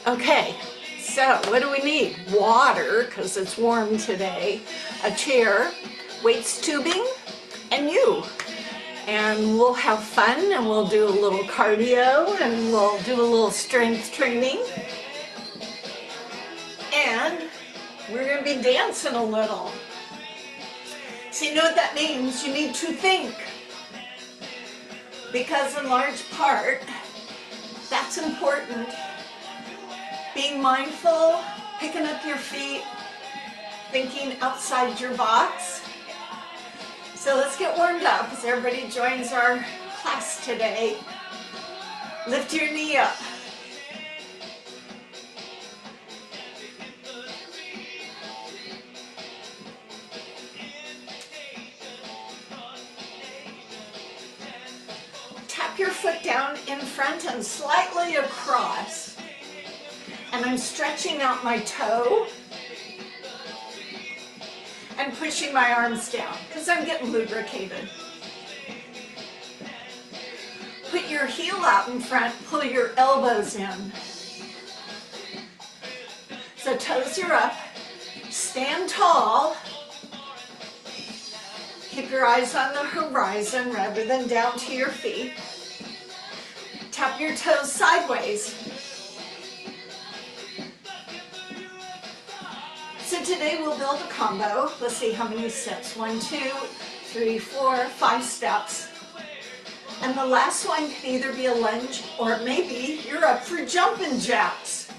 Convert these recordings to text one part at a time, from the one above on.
Okay, so what do we need? Water, because it's warm today, a chair, weights tubing, and you. And we'll have fun and we'll do a little cardio and we'll do a little strength training. And we're going to be dancing a little. So you know what that means? You need to think. Because in large part, that's important. Being mindful, picking up your feet, thinking outside your box. So let's get warmed up as everybody joins our class today. Lift your knee up. Tap your foot down in front and slightly across. And I'm stretching out my toe and pushing my arms down because I'm getting lubricated. Put your heel out in front, pull your elbows in. So toes are up, stand tall. Keep your eyes on the horizon rather than down to your feet. Tap your toes sideways. So today we'll build a combo. Let's see how many steps. 1, 2, 3, 4, 5 steps. And the last one can either be a lunge or maybe you're up for jumping jacks.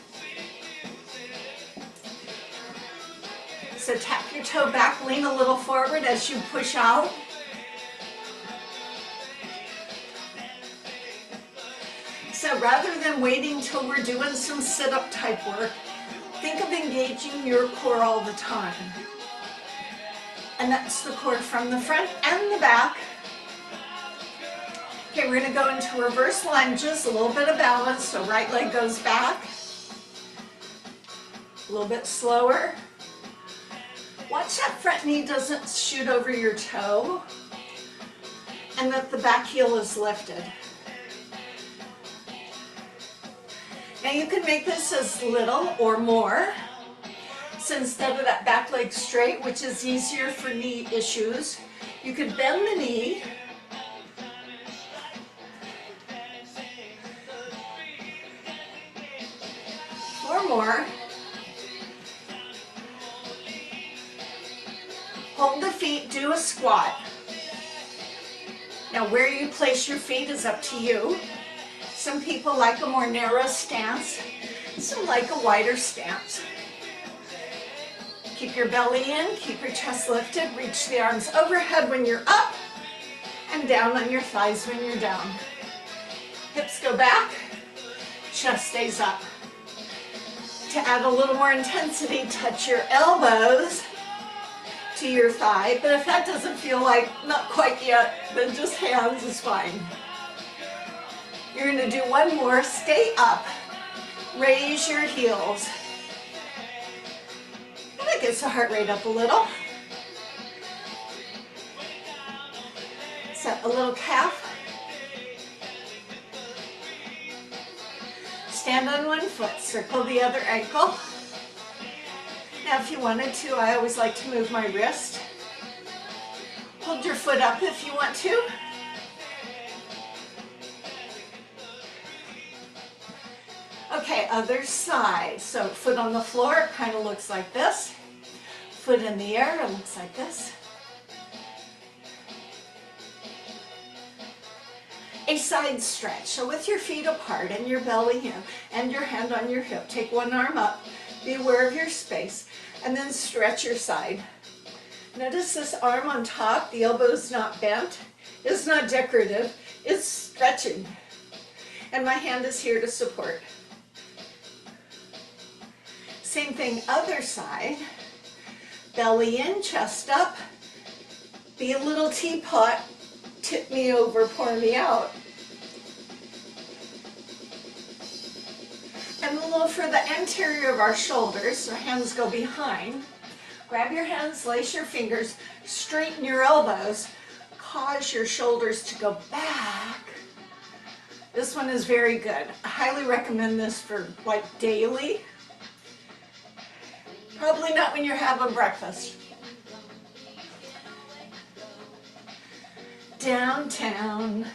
So tap your toe back, lean a little forward as you push out. So rather than waiting till we're doing some sit-up type work, think of engaging your core all the time. And that's the core from the front and the back. Okay, we're going to go into reverse lunges, a little bit of balance, so right leg goes back. A little bit slower. Watch that front knee doesn't shoot over your toe and that the back heel is lifted. Now you can make this as little or more. So instead of that back leg straight, which is easier for knee issues, you could bend the knee. Or more. Hold the feet, do a squat. Now where you place your feet is up to you. Some people like a more narrow stance, some like a wider stance. Keep your belly in, keep your chest lifted, reach the arms overhead when you're up, and down on your thighs when you're down. Hips go back, chest stays up. To add a little more intensity, touch your elbows to your thigh, but if that doesn't feel like not quite yet, then just hands is fine. You're going to do one more. Stay up. Raise your heels. And that gets the heart rate up a little. Set a little calf. Stand on one foot. Circle the other ankle. Now if you wanted to, I always like to move my wrist. Hold your foot up if you want to. Okay, other side. So foot on the floor, it kind of looks like this. Foot in the air, it looks like this. A side stretch. So with your feet apart and your belly in and your hand on your hip, take one arm up, be aware of your space, and then stretch your side. Notice this arm on top, the elbow's not bent. It's not decorative, it's stretching. And my hand is here to support. Same thing, other side. Belly in, chest up. Be a little teapot. Tip me over, pour me out. And we'll look for the anterior of our shoulders, so hands go behind. Grab your hands, lace your fingers, straighten your elbows, cause your shoulders to go back. This one is very good. I highly recommend this for like daily. Probably not when you're having breakfast. Downtown.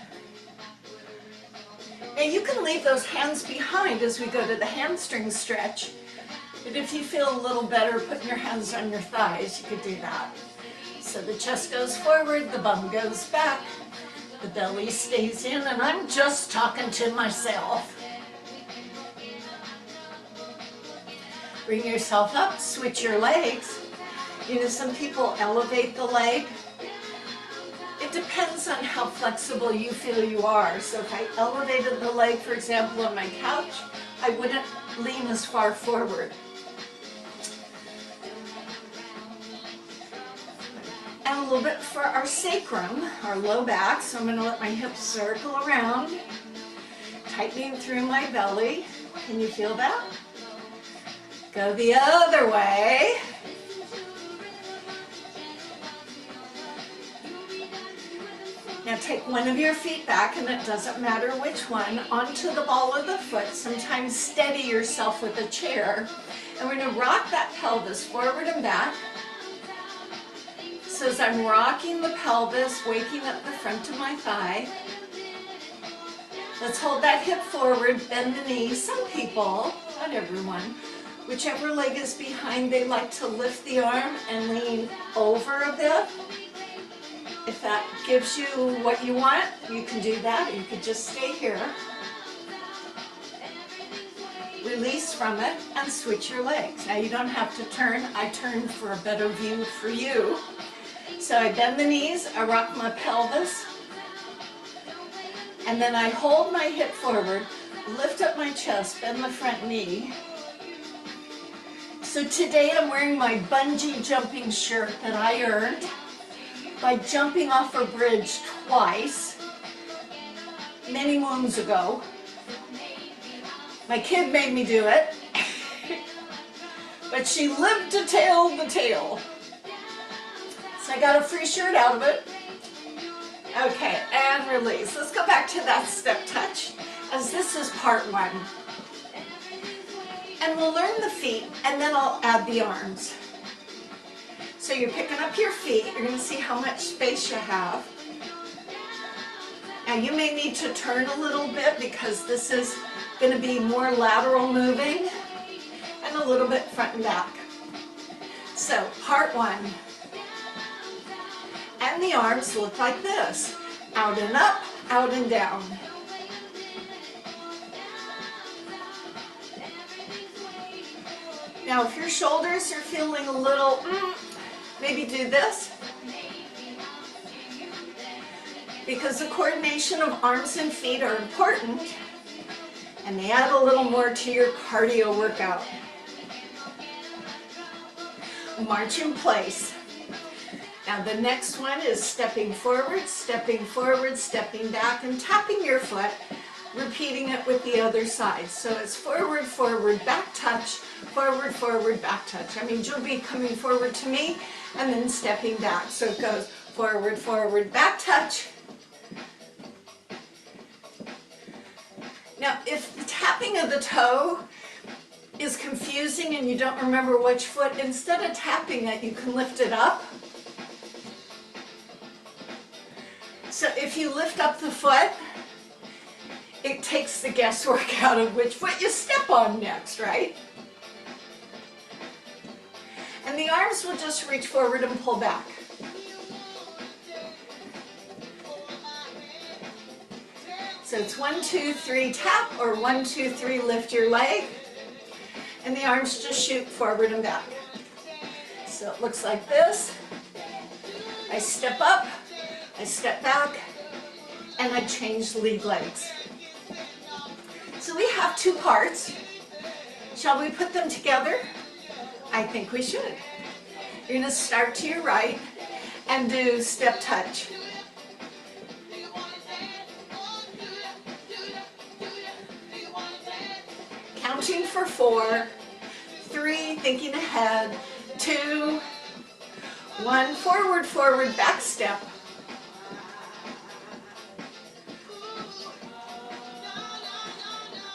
Now you can leave those hands behind as we go to the hamstring stretch. But if you feel a little better putting your hands on your thighs, you could do that. So the chest goes forward, the bum goes back, the belly stays in, and I'm just talking to myself. Bring yourself up, switch your legs. You know, some people elevate the leg. It depends on how flexible you feel you are. So if I elevated the leg, for example, on my couch, I wouldn't lean as far forward. And a little bit for our sacrum, our low back. So I'm going to let my hips circle around, tightening through my belly. Can you feel that? Go the other way. Now take one of your feet back, and it doesn't matter which one, onto the ball of the foot. Sometimes steady yourself with a chair. And we're going to rock that pelvis forward and back. So as I'm rocking the pelvis, waking up the front of my thigh. Let's hold that hip forward, bend the knee. Some people, not everyone, whichever leg is behind, they like to lift the arm and lean over a bit. If that gives you what you want, you can do that, or you could just stay here. Release from it and switch your legs. Now you don't have to turn. I turned for a better view for you. So I bend the knees, I rock my pelvis, and then I hold my hip forward, lift up my chest, bend the front knee. So today I'm wearing my bungee jumping shirt that I earned by jumping off a bridge twice, many moons ago. My kid made me do it, but she lived to tell the tale. So I got a free shirt out of it. Okay, and release. Let's go back to that step touch, as this is part one. And we'll learn the feet, and then I'll add the arms. So you're picking up your feet. You're going to see how much space you have. Now you may need to turn a little bit because this is going to be more lateral moving and a little bit front and back. So part one. And the arms look like this. Out and up, out and down. Now if your shoulders are feeling a little, maybe do this. Because the coordination of arms and feet are important, and they add a little more to your cardio workout. March in place. Now the next one is stepping forward, stepping back, and tapping your foot, repeating it with the other side. So it's forward, forward, back touch, forward, back touch. I mean, you'll be coming forward to me and then stepping back. So it goes forward, back touch. Now, if the tapping of the toe is confusing and you don't remember which foot, instead of tapping it, you can lift it up. So if you lift up the foot, it takes the guesswork out of which foot you step on next, right? And the arms will just reach forward and pull back. So it's 1, 2, 3 tap, or 1, 2, 3 lift your leg, and the arms just shoot forward and back. So it looks like this. I step up, I step back, and I change lead legs. So we have two parts. Shall we put them together? I think we should. You're going to start to your right and do step touch. Counting for 4, 3, thinking ahead, 2, 1, forward, back step.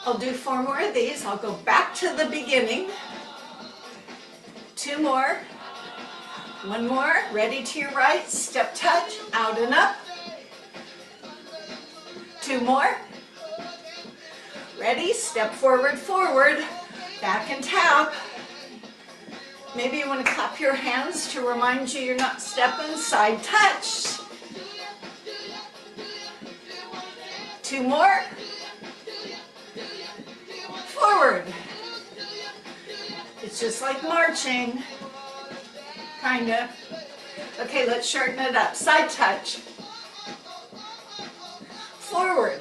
I'll do 4 more of these. I'll go back to the beginning. 2 more. 1 more. Ready to your right. Step touch. Out and up. 2 more. Ready? Step forward, forward. Back and tap. Maybe you want to clap your hands to remind you you're not stepping. Side touch. 2 more. Forward. It's just like marching. Kinda. Okay, let's shorten it up. Side touch. Forward.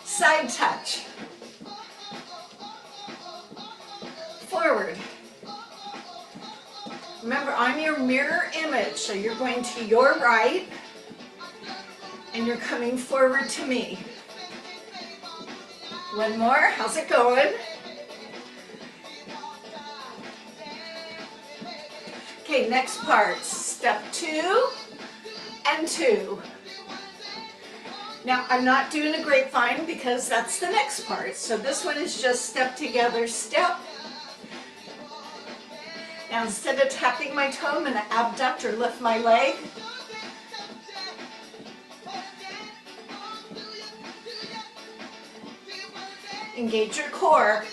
Side touch. Forward. Remember, I'm your mirror image, so you're going to your right and you're coming forward to me. 1 more. How's it going? Okay, next part. Step 2 and 2. Now, I'm not doing a grapevine because that's the next part. So this one is just step together, step. Now, instead of tapping my toe, I'm going to abduct or lift my leg. Engage your core.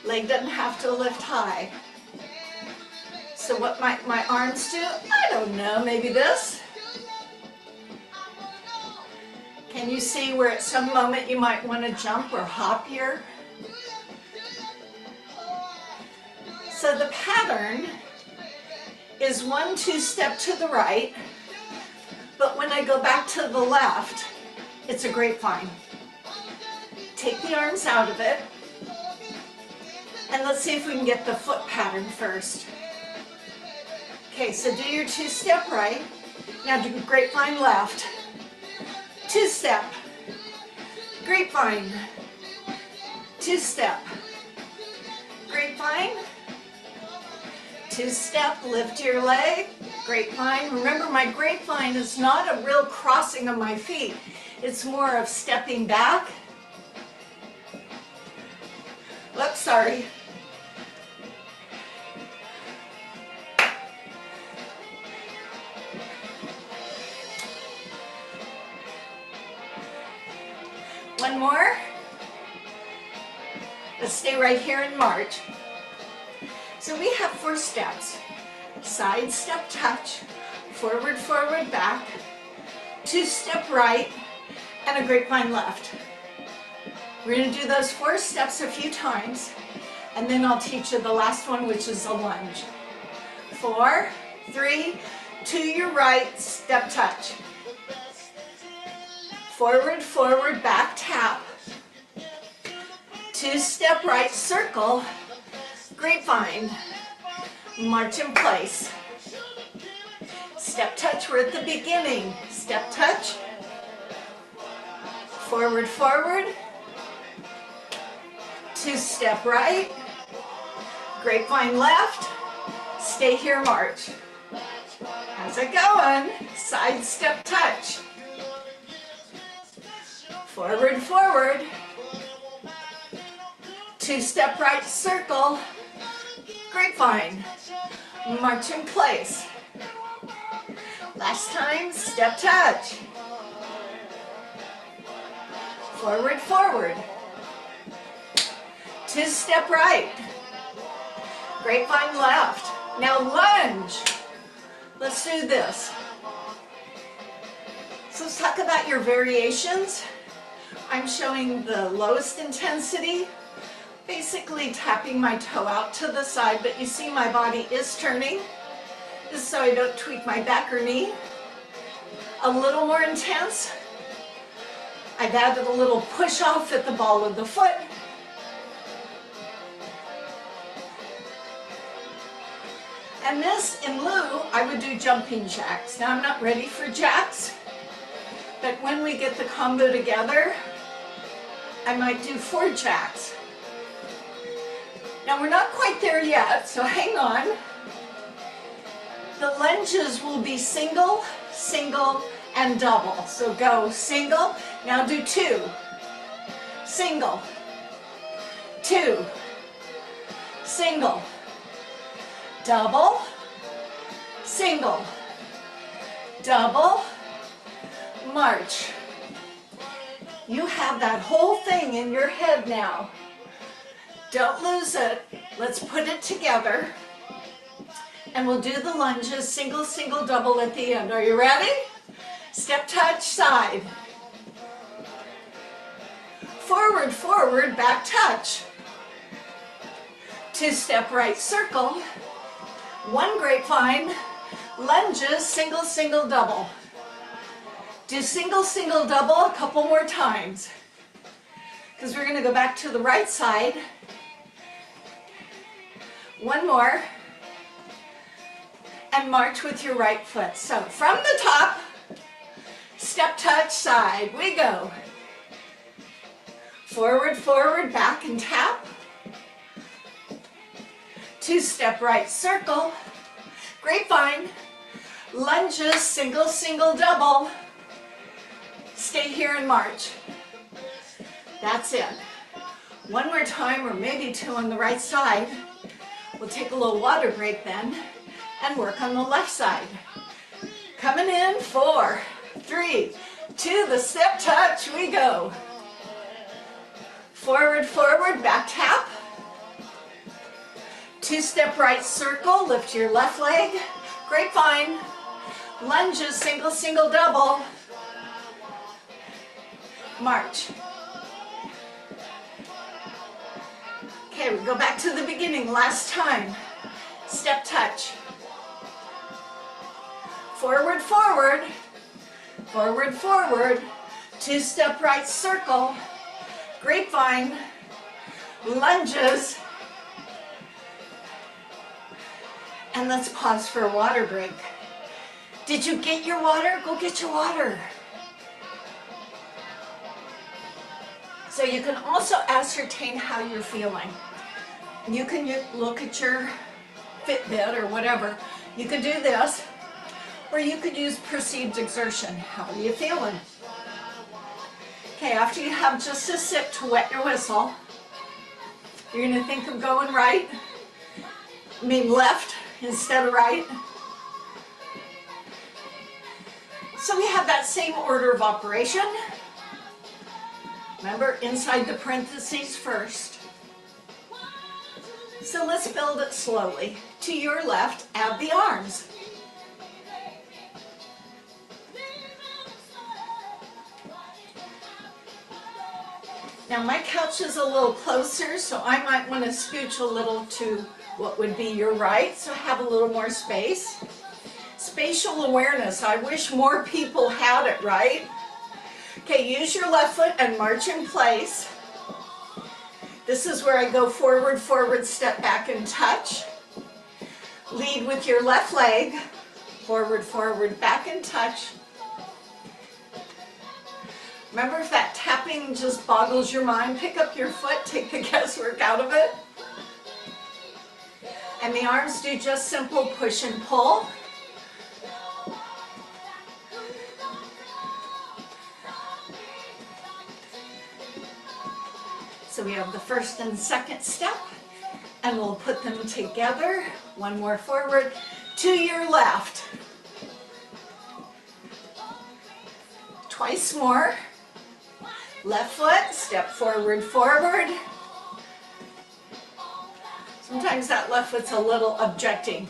Leg doesn't have to lift high. So what might my arms do? I don't know, maybe this. Can you see where at some moment you might want to jump or hop here? So the pattern is 1, 2 step to the right, but when I go back to the left, it's a grapevine. Take the arms out of it, and let's see if we can get the foot pattern first. Okay, so do your 2 step right. Now do grapevine left. 2 step. Grapevine. 2 step. Grapevine. 2 step, lift your leg. Grapevine. Remember, my grapevine is not a real crossing of my feet. It's more of stepping back. Oops, sorry. One more. Let's stay right here and march. So we have 4 steps. Side step touch, forward, forward, back, 2 step right, and a grapevine left. We're going to do those 4 steps a few times, and then I'll teach you the last one, which is a lunge. 4, 3, to your right, step touch. Forward, forward, back, tap. 2 step right, circle, grapevine, march in place. Step touch, we're at the beginning. Step touch, forward, forward, 2 step right, grapevine left, stay here, march. How's it going? Side step touch. Forward, forward, 2 step right, circle, grapevine, march in place. Last time, step touch. Forward, forward, 2 step right, grapevine left. Now lunge. Let's do this. So let's talk about your variations. I'm showing the lowest intensity, basically tapping my toe out to the side, but you see my body is turning. This is so I don't tweak my back or knee. A little more intense. I've added a little push off at the ball of the foot. And this, in lieu, I would do jumping jacks. Now I'm not ready for jacks, but when we get the combo together, I might do 4 jacks. Now we're not quite there yet, so hang on. The lunges will be single, single, and double. So go single, Now do 2, single, 2, single, double, single, double, march. You have that whole thing in your head now. Don't lose it. Let's put it together. And we'll do the lunges, single, single, double at the end. Are you ready? Step, touch, side. Forward, forward, back, touch. 2-step right circle. 1 grapevine. Lunges, single, single, double. Do single, single, double a couple more times. Because we're going to go back to the right side. 1 more. And march with your right foot. So from the top, step, touch, side. We go. Forward, forward, back and tap. 2-step right circle. Grapevine. Lunges, single, single, double. Stay here and march. That's it. 1 more time, or maybe 2 on the right side. We'll take a little water break then and work on the left side. Coming in, 4, 3, 2, the step touch, we go. Forward, forward, back tap. 2-step right circle, lift your left leg. Grapevine. Lunges, single, single, double. March. Okay, we go back to the beginning, last time. Step touch. Forward, forward. Forward, forward. 2-step right circle. Grapevine. Lunges. And let's pause for a water break. Did you get your water? Go get your water. So you can also ascertain how you're feeling. You can look at your Fitbit or whatever. You could do this, or you could use perceived exertion. How are you feeling? Okay, after you have just a sip to wet your whistle, you're going to think of going right. I mean left instead of right. So we have that same order of operation. Remember, inside the parentheses first. So let's build it slowly. To your left, add the arms. Now my couch is a little closer, so I might want to scooch a little to what would be your right, so have a little more space. Spatial awareness, I wish more people had it, right? Okay, use your left foot and march in place. This is where I go forward, forward, step back and touch. Lead with your left leg. Forward, forward, back and touch. Remember, if that tapping just boggles your mind, pick up your foot, take the guesswork out of it. And the arms do just simple push and pull. So we have the first and second step, and we'll put them together. 1 more forward, to your left. Twice more. Left foot, step forward, forward. Sometimes that left foot's a little objecting.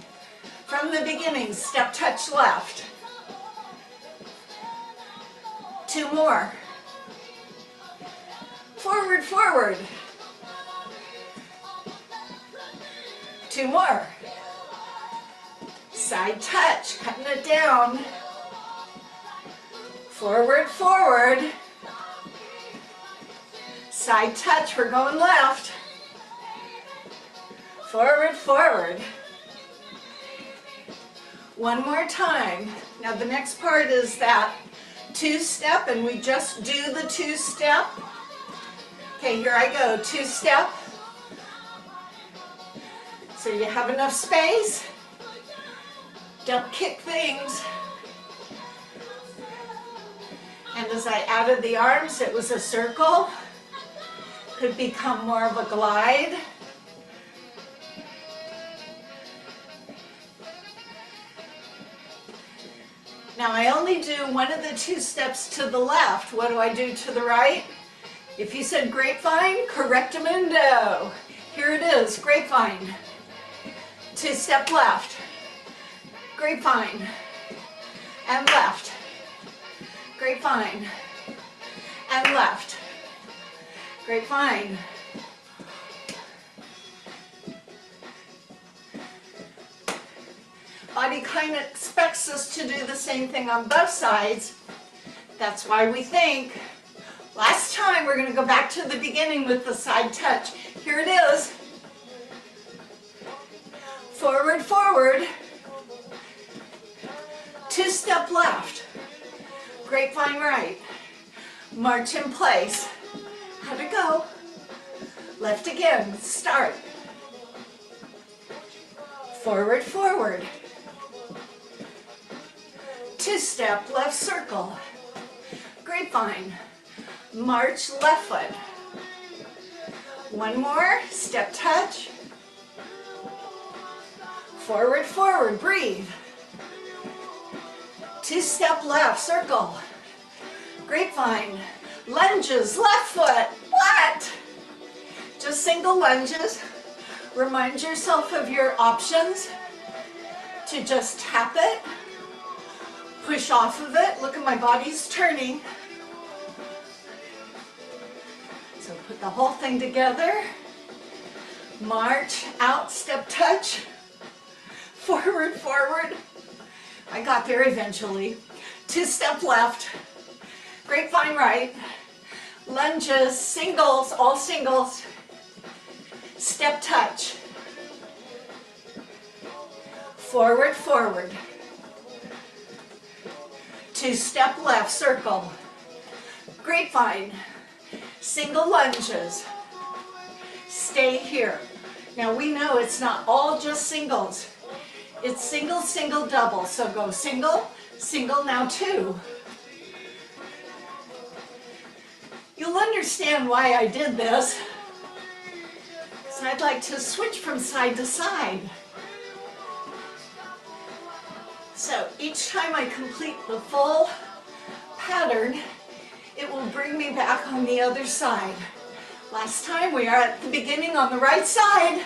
From the beginning, step, touch, left. 2 more. Forward, forward. 2 more. Side touch, cutting it down. Forward, forward. Side touch, we're going left. Forward, forward. 1 more time. Now the next part is that 2-step, and we just do the 2-step. Okay, here I go, 2-step. So you have enough space. Don't kick things. And as I added the arms, it was a circle. Could become more of a glide. Now I only do one of the two steps to the left. What do I do to the right? If you said grapevine, correctamundo. Here it is, grapevine. Two-step left. Grapevine. And left. Grapevine. And left. Grapevine. Body kind of expects us to do the same thing on both sides. That's why we think. Last time, we're going to go back to the beginning with the side touch. Here it is. Forward, forward. Two-step left. Grapevine right. March in place. How'd it go? Left again. Start. Forward, forward. Two-step left circle. Grapevine. March left foot. One more. Step touch. Forward, forward. Breathe. Two-step left circle. Grapevine. Lunges, left foot. What? Just single lunges. Remind yourself of your options to just tap it. Push off of it. Look at my body's turning. So put the whole thing together. March, out, step touch. Forward, forward. I got there eventually. Two-step left. Grapevine right. Lunges, singles, all singles. Step touch. Forward, forward. Two-step left circle. Grapevine. Single lunges. Stay here. Now we know it's not all just singles. It's single, single, double. So go single, single, now two. You'll understand why I did this. Because I'd like to switch from side to side. So each time I complete the full pattern, it will bring me back on the other side. Last time we are at the beginning on the right side.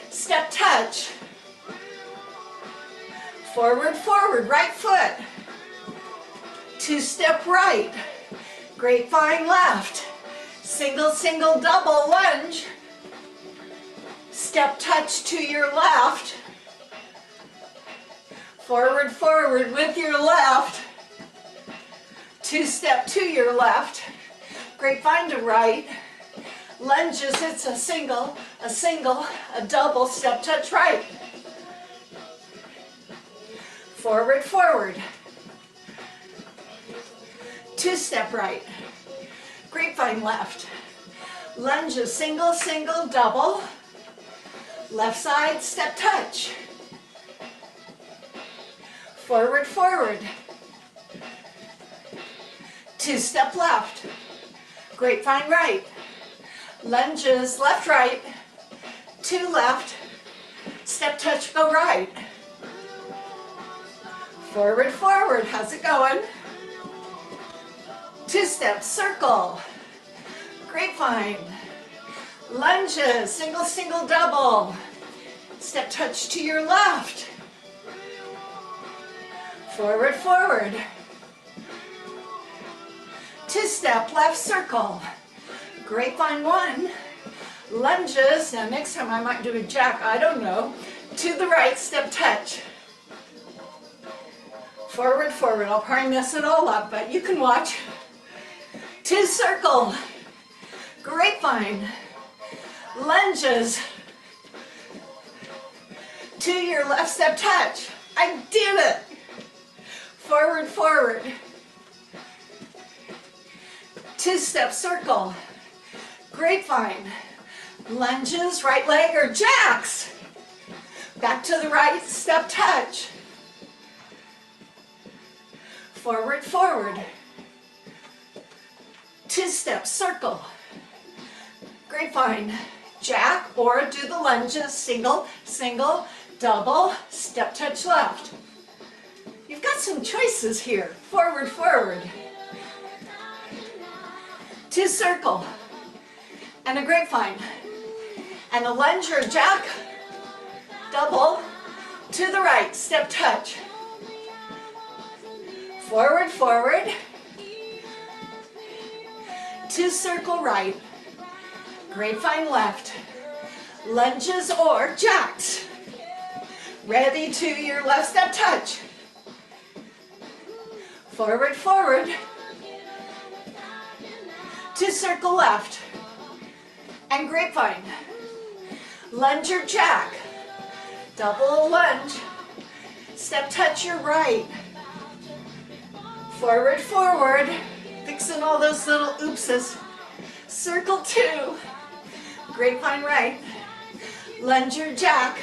Step touch. Forward, forward, right foot. Two-step right. Grapevine left. Single, single, double lunge. Step touch to your left. Forward, forward with your left. Two-step to your left. Grapevine to right. Lunges, it's a single, a double, step touch right. Forward, forward. Two-step right. Grapevine left. Lunges, single, single, double. Left side, step touch. Forward, forward. Two-step left. Grapevine right. Lunges, left, right. Two left. Step touch, go right. Forward, forward. How's it going? Two-step circle. Grapevine. Lunges, single, single, double. Step touch to your left. Forward, forward. Two-step left circle. Grapevine one. Lunges. Now next time I might do a jack, I don't know. To the right, step touch. Forward, forward. I'll probably mess it all up, but you can watch. Two circle. Grapevine. Lunges. To your left, step touch. I did it. Forward, forward. Two-step circle. Grapevine. Lunges, right leg or jacks. Back to the right, step touch. Forward, forward. 2-step circle, grapevine, jack, or do the lunges, single, single, double, step touch left. You've got some choices here, forward, forward. 2 circle, and a grapevine, and a lunge or a jack, double, to the right, step touch. Forward, forward, 2 circle right, grapevine left, lunges or jacks. Ready to your left step touch. Forward, forward, 2 circle left, and grapevine. Lunge or jack, double lunge, step touch your right. Forward, forward, fixing all those little oopses. Circle 2, grapevine right, lunge or jack.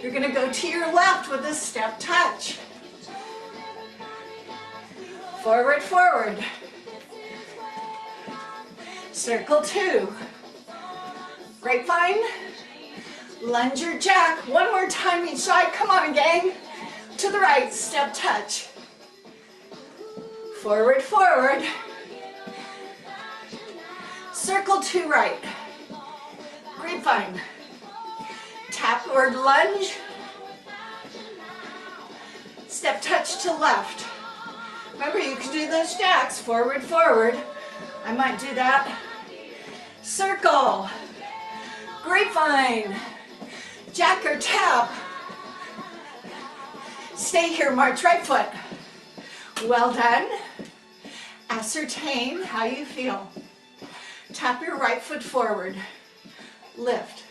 You're gonna go to your left with a step touch. Forward, forward. Circle 2, grapevine, lunge or jack. One more time each side, come on gang. To the right, step touch. Forward, forward. Circle 2 right, grapevine, tap or lunge, step touch to left. Remember, you can do those jacks, forward, forward. I might do that. Circle, grapevine, jack or tap. Stay here, march right foot. Well done. Ascertain how you feel. Tap your right foot forward. Lift.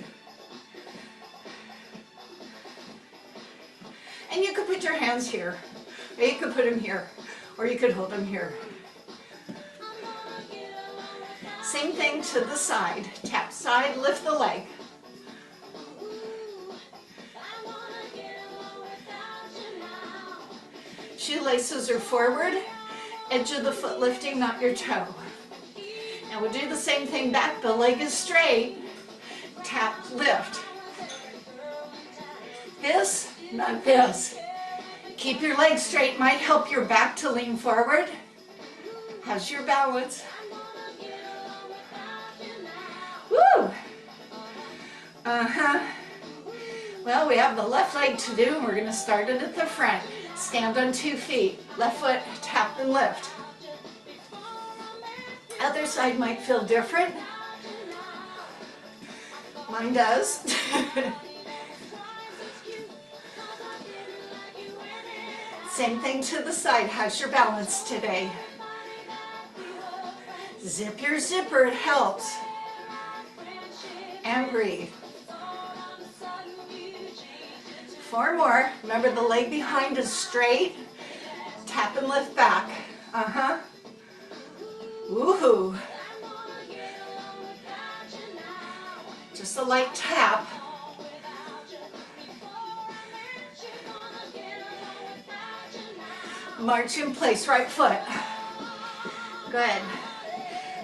And you could put your hands here, or you could put them here, or you could hold them here. Same thing to the side. Tap side, lift the leg. Shoelaces are forward, edge of the foot lifting, not your toe. And we'll do the same thing back. The leg is straight. Tap, lift. This, not this. Keep your leg straight. Might help your back to lean forward. How's your balance? Woo! Well, we have the left leg to do, and we're going to start it at the front. Stand on 2 feet. Left foot, tap and lift. Other side might feel different. Mine does. Same thing to the side. How's your balance today? Zip your zipper, it helps. And breathe. 4 more. Remember, the leg behind is straight. Tap and lift back. Woohoo. Just a light tap. March in place, right foot. Good.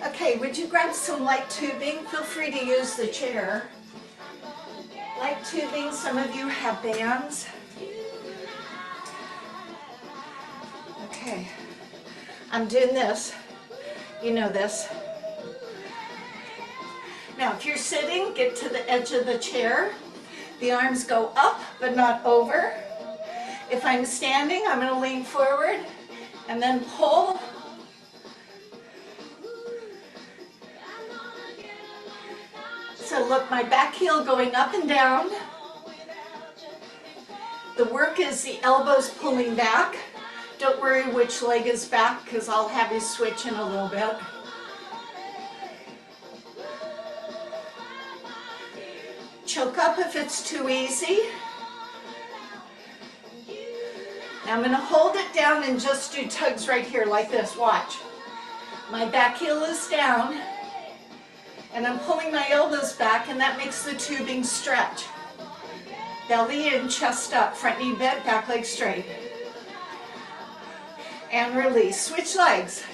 Okay, would you grab some light tubing? Feel free to use the chair. Light tubing, some of you have bands. Okay, I'm doing this. You know this. Now, if you're sitting, get to the edge of the chair. The arms go up, but not over. If I'm standing, I'm going to lean forward and then pull. So look, my back heel going up and down. The work is the elbows pulling back. Don't worry which leg is back, because I'll have you switch in a little bit. Choke up if it's too easy. Now I'm going to hold it down and just do tugs right here like this. Watch. My back heel is down, and I'm pulling my elbows back, and that makes the tubing stretch. Belly in, chest up, front knee bent, back leg straight. And release. Switch legs.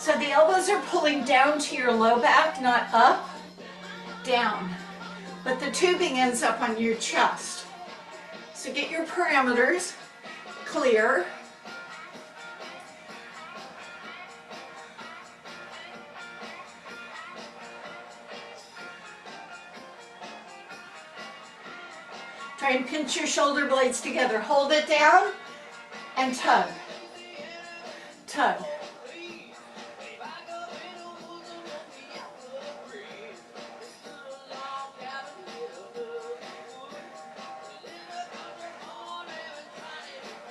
So the elbows are pulling down to your low back, not up, down. But the tubing ends up on your chest. So get your parameters clear. Try and pinch your shoulder blades together. Hold it down and tug. Tug.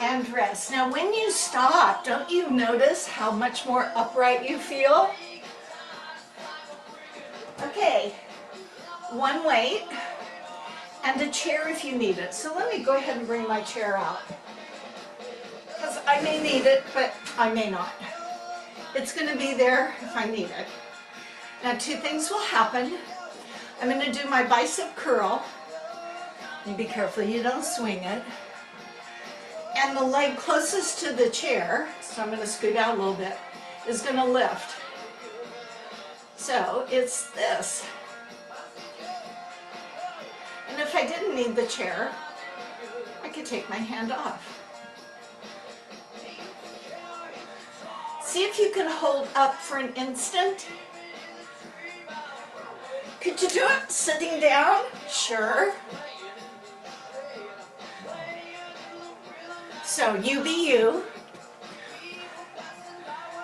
And rest. Now when you stop, don't you notice how much more upright you feel? Okay, one weight and a chair if you need it. So let me go ahead and bring my chair out. Because I may need it, but I may not. It's going to be there if I need it. Now two things will happen. I'm going to do my bicep curl. And be careful you don't swing it. And the leg closest to the chair, so I'm going to scoot out a little bit, is going to lift. So it's this. And if I didn't need the chair, I could take my hand off. See if you can hold up for an instant. Could you do it sitting down? Sure. So you be you.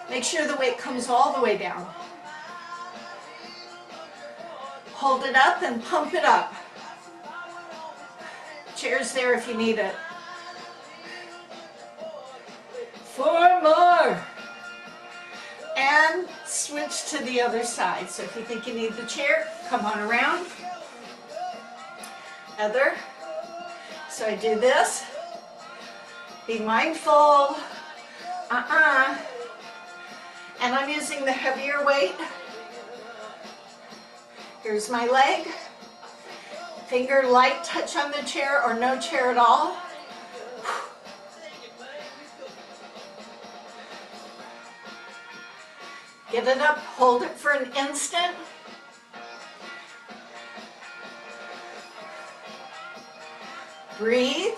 Make sure the weight comes all the way down. Hold it up and pump it up. Chair's there if you need it. 4 more. And switch to the other side. So if you think you need the chair, come on around. Other. So I do this. Be mindful. And I'm using the heavier weight. Here's my leg. Finger light touch on the chair or no chair at all. Get it up, hold it for an instant. Breathe.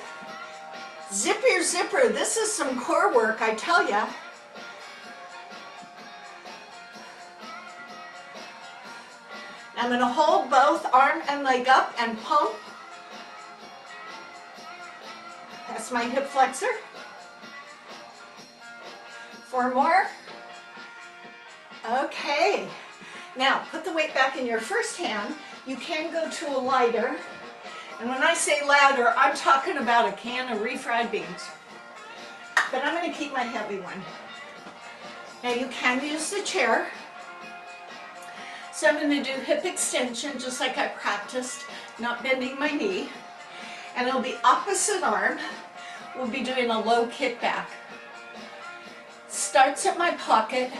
Zip your zipper. This is some core work, I tell ya. I'm going to hold both arm and leg up and pump. That's my hip flexor. 4 more. Okay. Now, put the weight back in your first hand. You can go to a lighter. And when I say ladder, I'm talking about a can of refried beans. But I'm going to keep my heavy one. Now, you can use the chair. So I'm going to do hip extension just like I practiced, not bending my knee. And it'll be opposite arm. We'll be doing a low kickback. Starts at my pocket,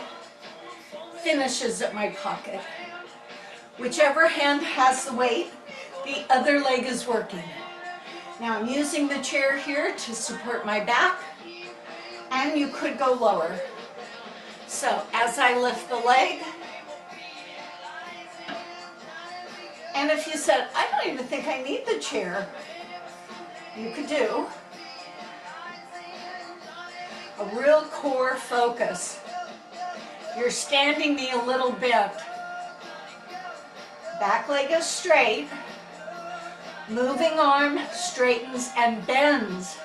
finishes at my pocket. Whichever hand has the weight, the other leg is working. Now I'm using the chair here to support my back, and you could go lower. So as I lift the leg, and if you said, I don't even think I need the chair, you could do a real core focus. Your standing knee a little bent. Back leg is straight. Moving arm straightens and bends.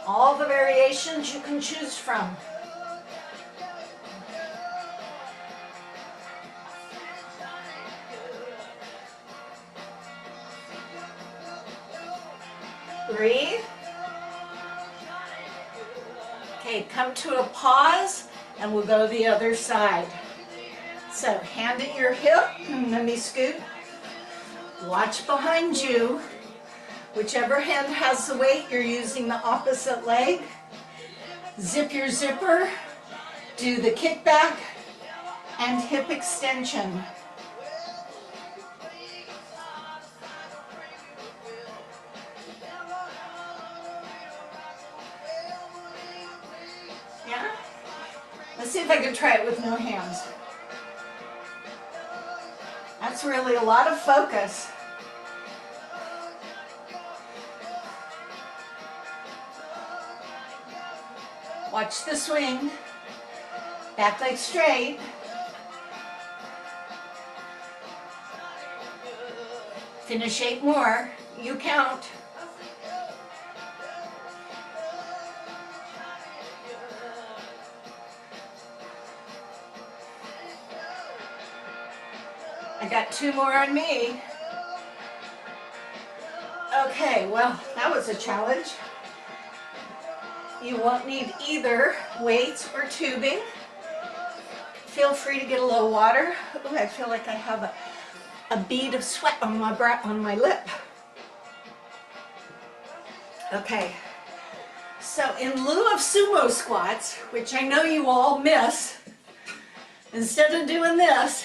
All the variations you can choose from. Breathe. Okay, come to a pause and we'll go the other side. So hand at your hip, let me scoot. Watch behind you. Whichever hand has the weight, you're using the opposite leg. Zip your zipper, do the kickback and hip extension. Let's see if I can try it with no hands. That's really a lot of focus. Watch the swing. Back leg straight. Finish 8 more. You count. I got 2 more on me. Okay, well, that was a challenge. You won't need either weights or tubing. Feel free to get a little water. Ooh, I feel like I have a bead of sweat on my lip. Okay, so in lieu of sumo squats, which I know you all miss, instead of doing this,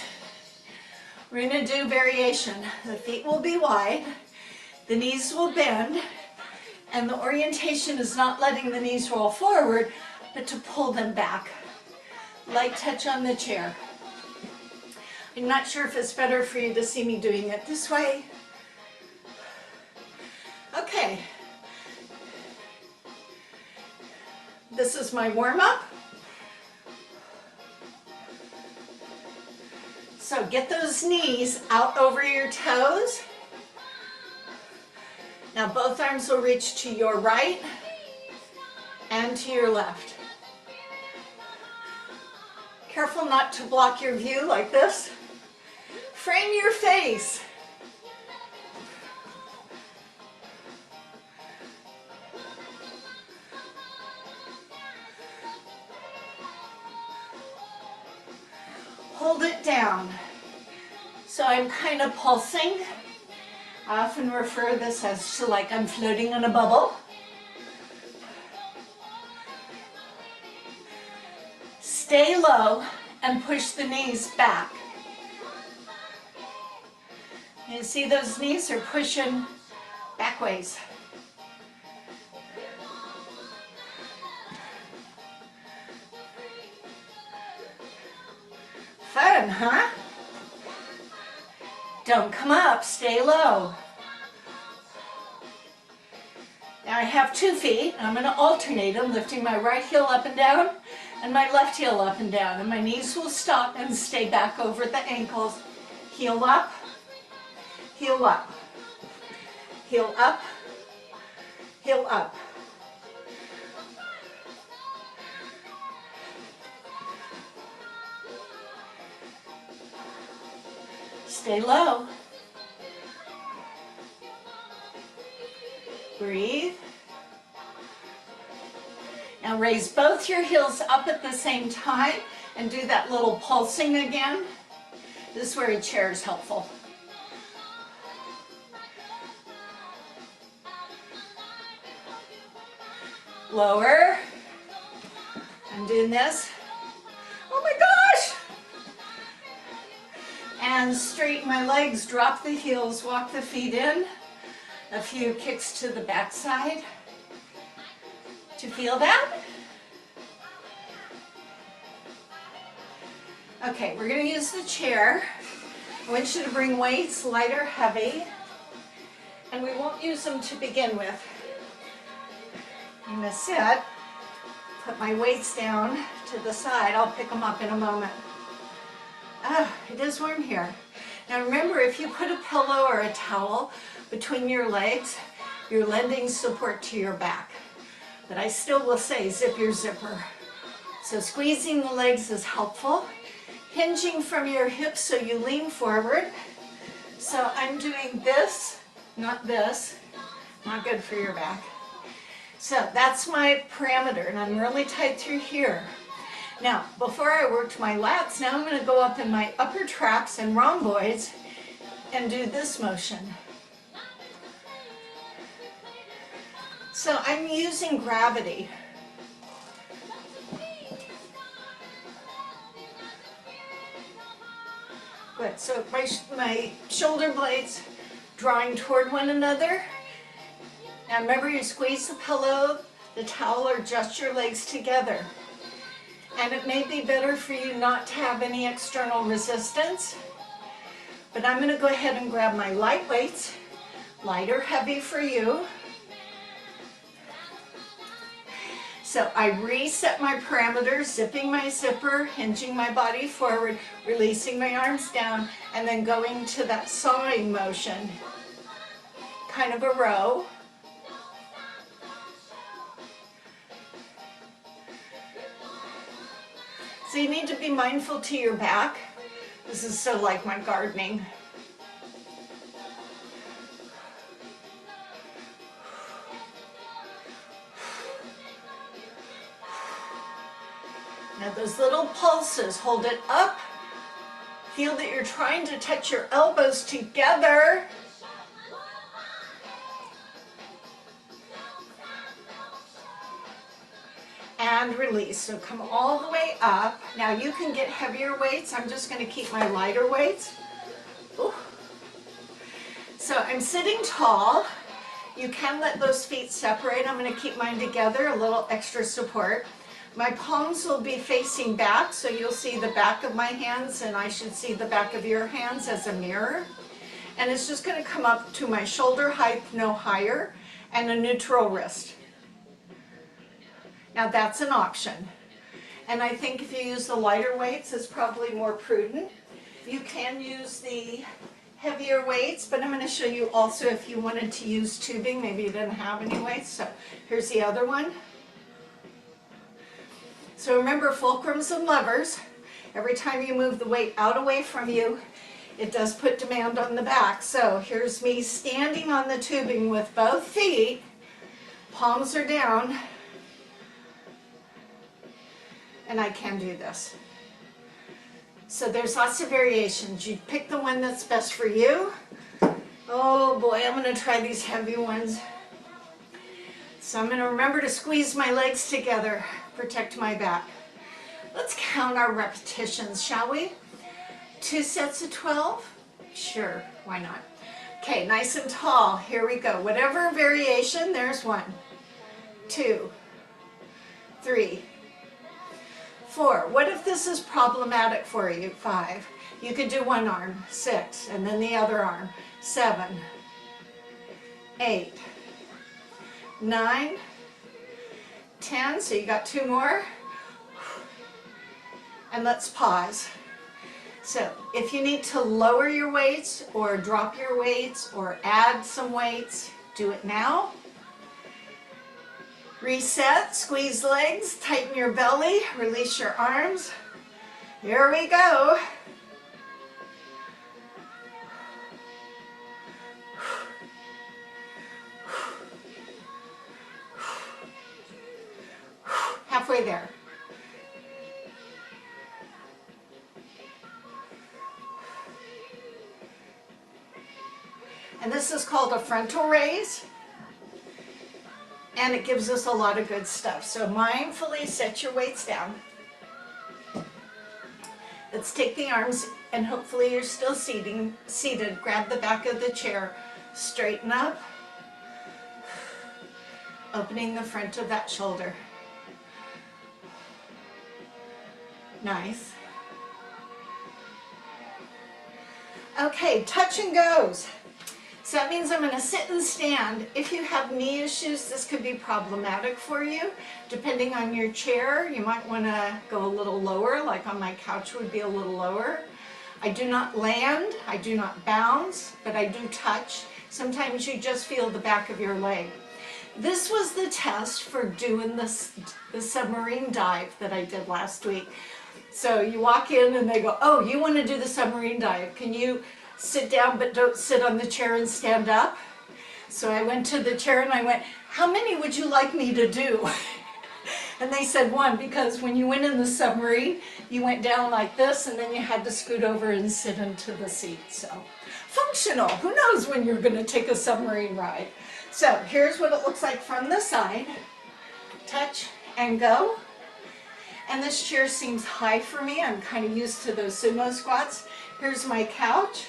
we're going to do variation. The feet will be wide, the knees will bend, and the orientation is not letting the knees roll forward, but to pull them back. Light touch on the chair. I'm not sure if it's better for you to see me doing it this way. Okay. This is my warm-up. So get those knees out over your toes. Now both arms will reach to your right and to your left. Careful not to block your view like this. Frame your face. Hold it down. So I'm kind of pulsing. I often refer this as to like I'm floating in a bubble. Stay low and push the knees back. You see those knees are pushing backways. Fun, huh? Don't come up, stay low. Now I have 2 feet. I'm going to alternate them, lifting my right heel up and down and my left heel up and down. And my knees will stop and stay back over the ankles. Heel up, heel up, heel up, heel up. Stay low. Breathe. Now raise both your heels up at the same time and do that little pulsing again. This is where a chair is helpful. Lower. I'm doing this. Oh my gosh! And straighten my legs, drop the heels, walk the feet in. A few kicks to the backside. Do you feel that? Okay, we're going to use the chair. I want you to bring weights, light or heavy. And we won't use them to begin with. I'm going to sit, put my weights down to the side. I'll pick them up in a moment. Ah, it is warm here. Now remember, if you put a pillow or a towel between your legs, you're lending support to your back. But I still will say zip your zipper. So squeezing the legs is helpful. Hinging from your hips so you lean forward. So I'm doing this, not this. Not good for your back. So that's my parameter, and I'm really tight through here. Now, before I worked my lats, now I'm going to go up in my upper traps and rhomboids and do this motion. So I'm using gravity. Good, so my shoulder blades drawing toward one another. Now remember, you squeeze the pillow, the towel, or just your legs together. And it may be better for you not to have any external resistance. But I'm going to go ahead and grab my light weights, light or heavy for you. So I reset my parameters, zipping my zipper, hinging my body forward, releasing my arms down, and then going to that sawing motion, kind of a row. So you need to be mindful to your back. This is so like my gardening. Now those little pulses, hold it up. Feel that you're trying to touch your elbows together. And release. So come all the way up. Now you can get heavier weights. I'm just going to keep my lighter weights. Ooh. So I'm sitting tall. You can let those feet separate. I'm going to keep mine together, a little extra support. My palms will be facing back, so you'll see the back of my hands, and I should see the back of your hands as a mirror. And it's just going to come up to my shoulder height, no higher, and a neutral wrist. Now that's an option. And I think if you use the lighter weights, it's probably more prudent. You can use the heavier weights, but I'm going to show you also if you wanted to use tubing. Maybe you didn't have any weights. So here's the other one. So remember, fulcrums and levers. Every time you move the weight out away from you, it does put demand on the back. So here's me standing on the tubing with both feet. Palms are down. And I can do this. So there's lots of variations. You pick the one that's best for you. Oh boy, I'm going to try these heavy ones. So I'm going to remember to squeeze my legs together, protect my back. Let's count our repetitions, shall we? 2 sets of 12? Sure, why not? Okay, nice and tall. Here we go. Whatever variation, there's 1, 2, 3, 4. What if this is problematic for you? 5. You could do one arm. 6. And then the other arm. 7. 8. 9. 10. So you got 2 more. And let's pause. So if you need to lower your weights or drop your weights or add some weights, do it now. Reset, squeeze legs, tighten your belly, release your arms. Here we go. Halfway there. And this is called a frontal raise. And it gives us a lot of good stuff. So mindfully set your weights down. Let's take the arms, and hopefully you're still seated. Grab the back of the chair, straighten up, opening the front of that shoulder. Nice. Okay, touch and goes. So that means I'm going to sit and stand. If you have knee issues, this could be problematic for you. Depending on your chair, you might want to go a little lower, like on my couch would be a little lower. I do not land, I do not bounce, but I do touch. Sometimes you just feel the back of your leg. This was the test for doing the submarine dive that I did last week. So you walk in and they go, oh, you want to do the submarine dive. Can you sit down but don't sit on the chair and stand up? So I went to the chair and I went, how many would you like me to do? And they said 1, because when you went in the submarine, you went down like this and then you had to scoot over and sit into the seat. So functional. Who knows when you're going to take a submarine ride? So here's what it looks like from the side. Touch and go. And this chair seems high for me. I'm kind of used to those sumo squats. Here's my couch.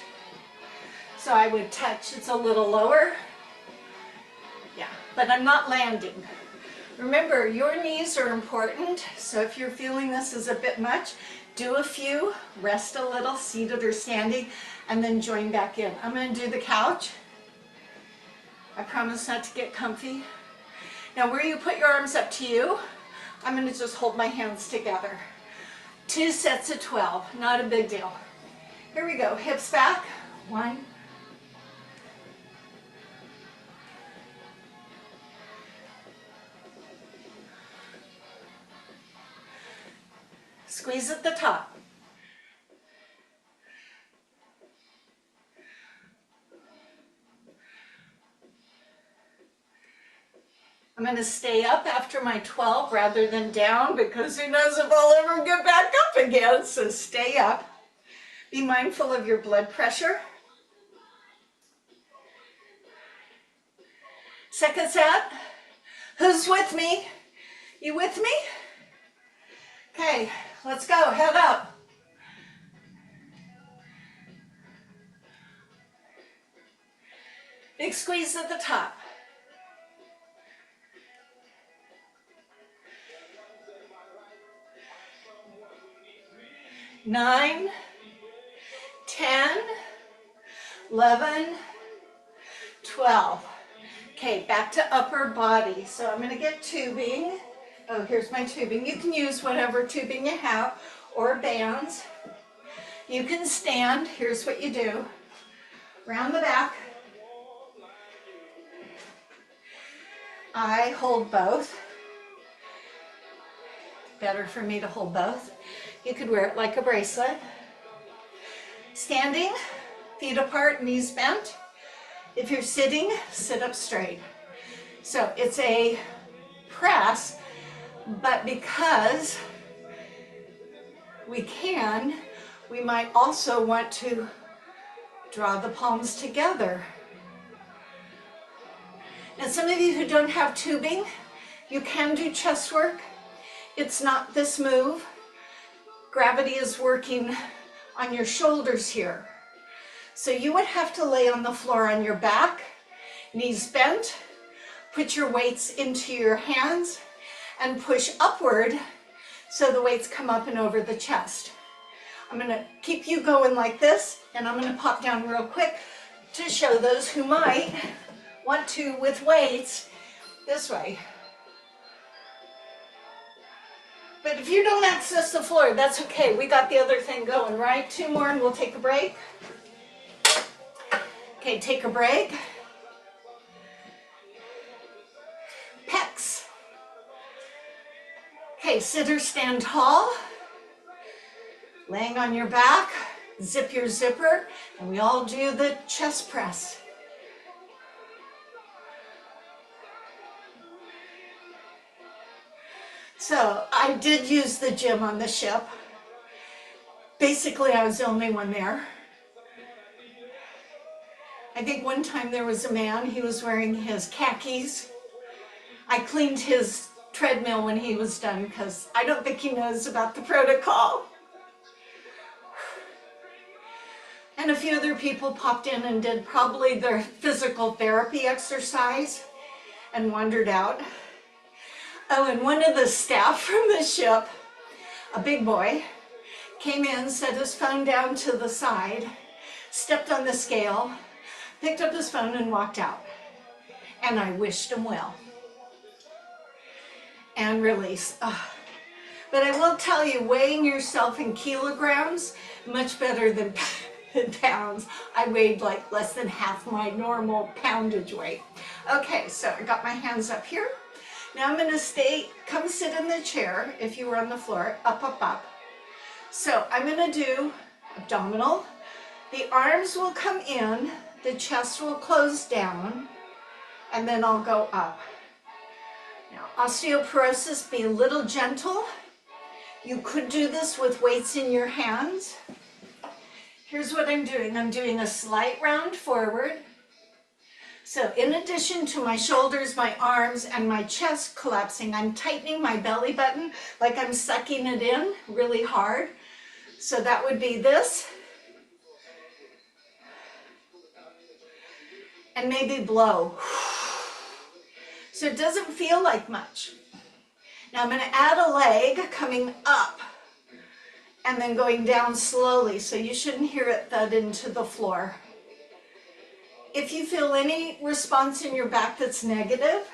So I would touch, it's a little lower. Yeah, but I'm not landing. Remember, your knees are important, so if you're feeling this is a bit much, do a few, rest a little, seated or standing, and then join back in. I'm going to do the couch. I promise not to get comfy. Now where you put your arms up to you, I'm going to just hold my hands together. 2 sets of 12, not a big deal. Here we go, hips back, 1. Squeeze at the top. I'm going to stay up after my 12 rather than down because who knows if I'll ever get back up again. So stay up. Be mindful of your blood pressure. Second set. Who's with me? You with me? Okay, let's go. Head up. Big squeeze at the top. 9, 10, 11, 12. Okay, back to upper body. So I'm going to get tubing. Oh, here's my tubing. You can use whatever tubing you have or bands. You can stand. Here's what you do. Round the back. I hold both. Better for me to hold both. You could wear it like a bracelet. Standing, feet apart, knees bent. If you're sitting, sit up straight. So it's a press, but because we can, we might also want to draw the palms together. Now, some of you who don't have tubing, you can do chest work. It's not this move. Gravity is working on your shoulders here. So you would have to lay on the floor on your back, knees bent, put your weights into your hands, and push upward so the weights come up and over the chest. I'm going to keep you going like this, and I'm going to pop down real quick to show those who might want to with weights this way. But if you don't access the floor, that's okay. We got the other thing going, right? 2 more and we'll take a break. Okay, take a break. Pecs. Okay, sit or stand tall. Laying on your back, zip your zipper, and we all do the chest press. So I did use the gym on the ship. Basically, I was the only one there. I think one time there was a man, he was wearing his khakis. I cleaned his treadmill when he was done because I don't think he knows about the protocol. And a few other people popped in and did probably their physical therapy exercise and wandered out. Oh, and one of the staff from the ship, a big boy, came in, set his phone down to the side, stepped on the scale, picked up his phone and walked out. And I wished him well. And release. But I will tell you, weighing yourself in kilograms, much better than pounds. I weighed like less than half my normal poundage weight. Okay, so I got my hands up here. Now I'm going to come sit in the chair if you were on the floor, up, up, up. So I'm going to do abdominal. The arms will come in, the chest will close down, and then I'll go up. Now, osteoporosis, be a little gentle. You could do this with weights in your hands. Here's what I'm doing. I'm doing a slight round forward. So in addition to my shoulders, my arms, and my chest collapsing, I'm tightening my belly button like I'm sucking it in really hard. So that would be this. And maybe blow. So it doesn't feel like much. Now I'm going to add a leg coming up and then going down slowly, so you shouldn't hear it thud into the floor. If you feel any response in your back that's negative,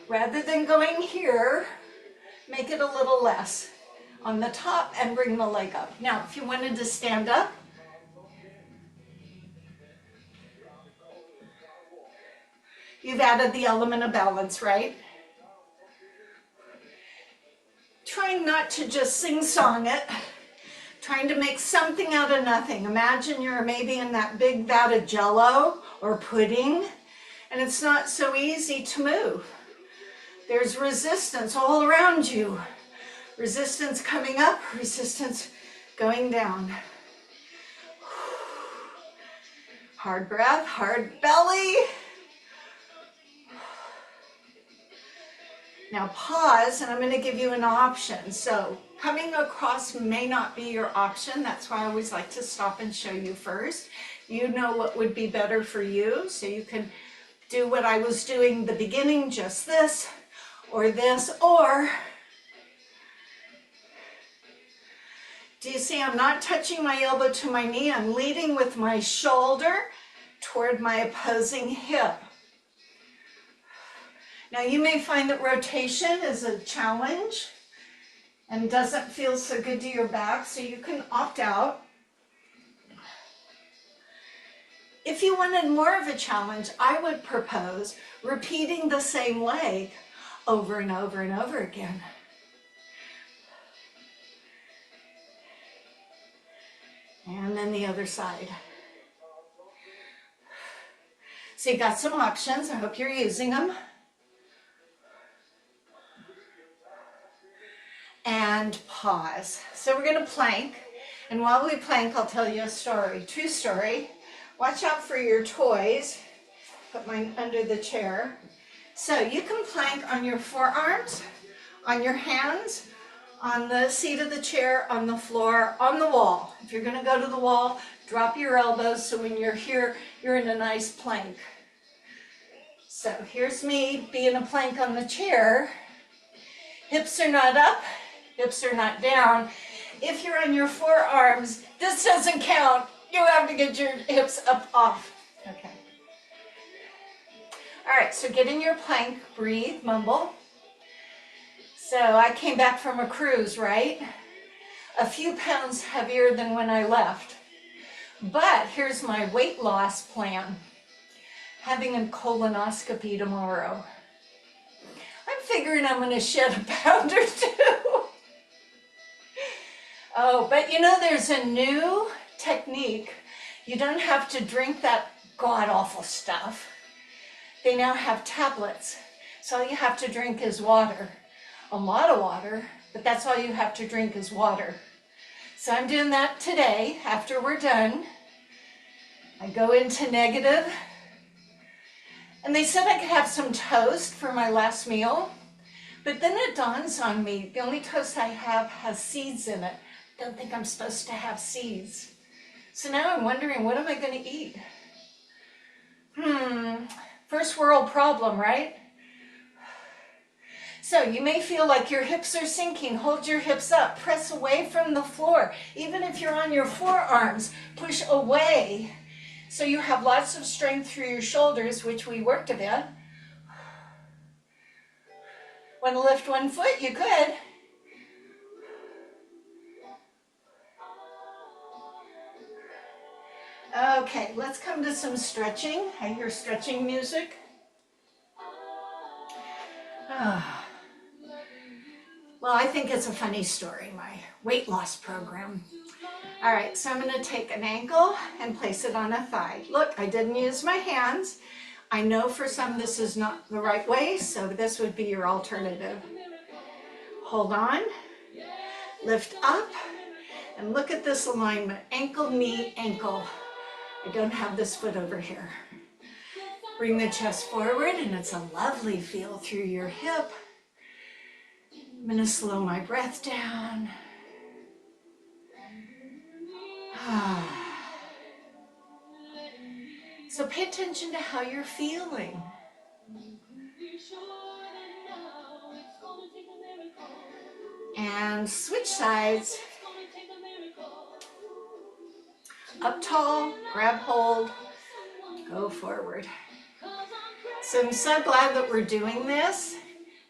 rather than going here, make it a little less on the top and bring the leg up. Now, if you wanted to stand up, you've added the element of balance, right? Trying not to just sing-song it, trying to make something out of nothing. Imagine you're maybe in that big vat of Jell-O or pudding, and it's not so easy to move. There's resistance all around you. Resistance coming up, resistance going down. Hard breath, hard belly. Now pause, and I'm going to give you an option. So coming across may not be your option. That's why I always like to stop and show you first. You know what would be better for you, so you can do what I was doing the beginning, just this, or do you see I'm not touching my elbow to my knee? I'm leading with my shoulder toward my opposing hip. Now you may find that rotation is a challenge and doesn't feel so good to your back, so you can opt out. If you wanted more of a challenge, I would propose repeating the same leg over and over and over again. And then the other side. So you got some options. I hope you're using them. And pause. So we're going to plank. And while we plank, I'll tell you a story. True story. Watch out for your toys. Put mine under the chair. So you can plank on your forearms, on your hands, on the seat of the chair, on the floor, on the wall. If you're going to go to the wall, drop your elbows so when you're here, you're in a nice plank. So here's me being a plank on the chair. Hips are not up, hips are not down. If you're on your forearms, this doesn't count. You have to get your hips up off. Okay. All right, so get in your plank, breathe, mumble. So I came back from a cruise, right? A few pounds heavier than when I left. But here's my weight loss plan. Having a colonoscopy tomorrow. I'm figuring I'm going to shed a pound or two. Oh, but you know, there's a new technique. You don't have to drink that god-awful stuff. They now have tablets. So all you have to drink is water. A lot of water, but that's all you have to drink is water. So I'm doing that today after we're done. I go into negative. And they said I could have some toast for my last meal. But then it dawns on me, the only toast I have has seeds in it. I don't think I'm supposed to have seeds. So now I'm wondering, what am I going to eat? First world problem, right? So you may feel like your hips are sinking. Hold your hips up. Press away from the floor. Even if you're on your forearms, push away so you have lots of strength through your shoulders, which we worked a bit. Want to lift one foot? You could. Okay, let's come to some stretching. I hear stretching music. Well, I think it's a funny story, my weight loss program. All right, so I'm going to take an ankle and place it on a thigh. Look, I didn't use my hands. I know for some this is not the right way, so this would be your alternative. Hold on, lift up, and look at this alignment. Ankle, knee, ankle. I don't have this foot over here. Bring the chest forward, and it's a lovely feel through your hip. I'm going to slow my breath down. So pay attention to how you're feeling. And switch sides. Up tall, grab hold, go forward. So I'm so glad that we're doing this.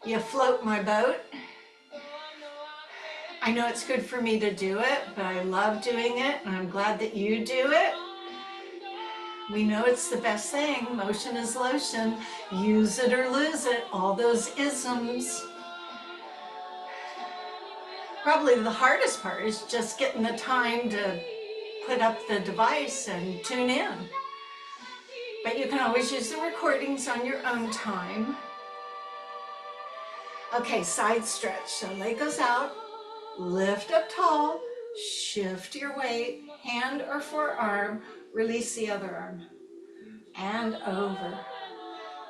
You float my boat. I know it's good for me to do it, but I love doing it, and I'm glad that you do it. We know it's the best thing. Motion is lotion. Use it or lose it. All those isms. Probably the hardest part is just getting the time to put up the device and tune in. But you can always use the recordings on your own time. Okay, side stretch. So leg goes out, lift up tall, shift your weight, hand or forearm, release the other arm, and over.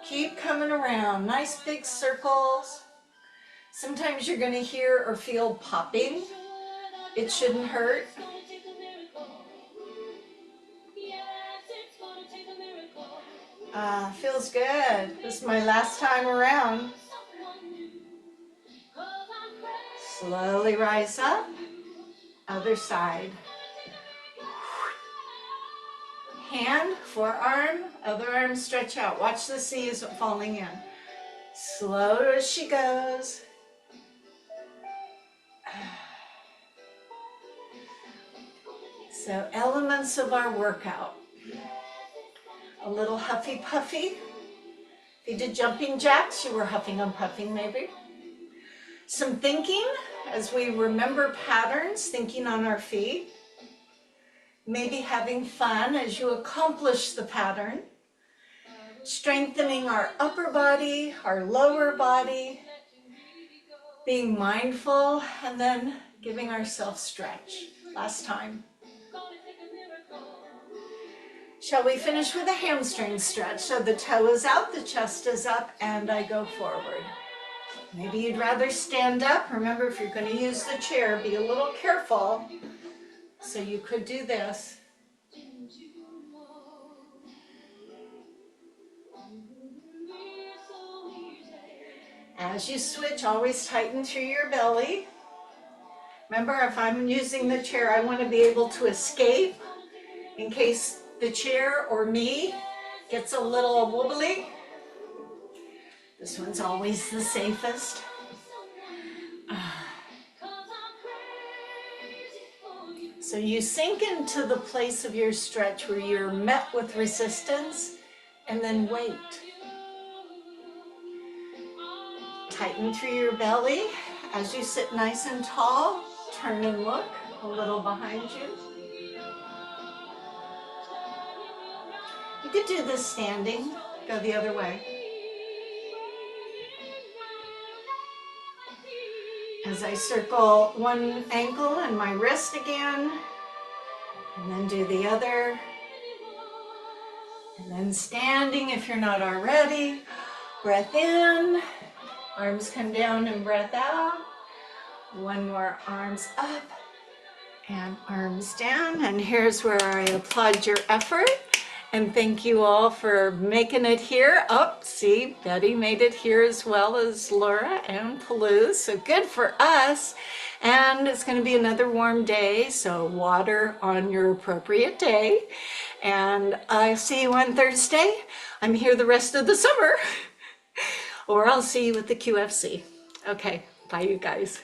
Keep coming around, nice big circles. Sometimes you're going to hear or feel popping. It shouldn't hurt. Feels good. This is my last time around. Slowly rise up. Other side. Hand, forearm, other arm stretch out. Watch the C's falling in. Slow as she goes. So elements of our workout. A little huffy puffy. If you did jumping jacks, you were huffing and puffing maybe. Some thinking as we remember patterns, thinking on our feet. Maybe having fun as you accomplish the pattern. Strengthening our upper body, our lower body. Being mindful, and then giving ourselves stretch. Last time. Shall we finish with a hamstring stretch? So the toe is out, the chest is up, and I go forward. Maybe you'd rather stand up. Remember, if you're going to use the chair, be a little careful. So you could do this. As you switch, always tighten through your belly. Remember, if I'm using the chair, I want to be able to escape in case the chair or me gets a little wobbly. This one's always the safest. So you sink into the place of your stretch where you're met with resistance, and then wait. Tighten through your belly. As you sit nice and tall, turn and look a little behind you. You could do this standing, go the other way. As I circle one ankle and my wrist again, and then do the other. And then standing if you're not already. Breath in, arms come down and breath out. One more, arms up and arms down. And here's where I applaud your effort. And thank you all for making it here. Oh, see, Betty made it here as well as Laura and Palouse. So good for us. And it's going to be another warm day, so water on your appropriate day. And I'll see you on Thursday. I'm here the rest of the summer. Or I'll see you at the QFC. Okay, bye you guys.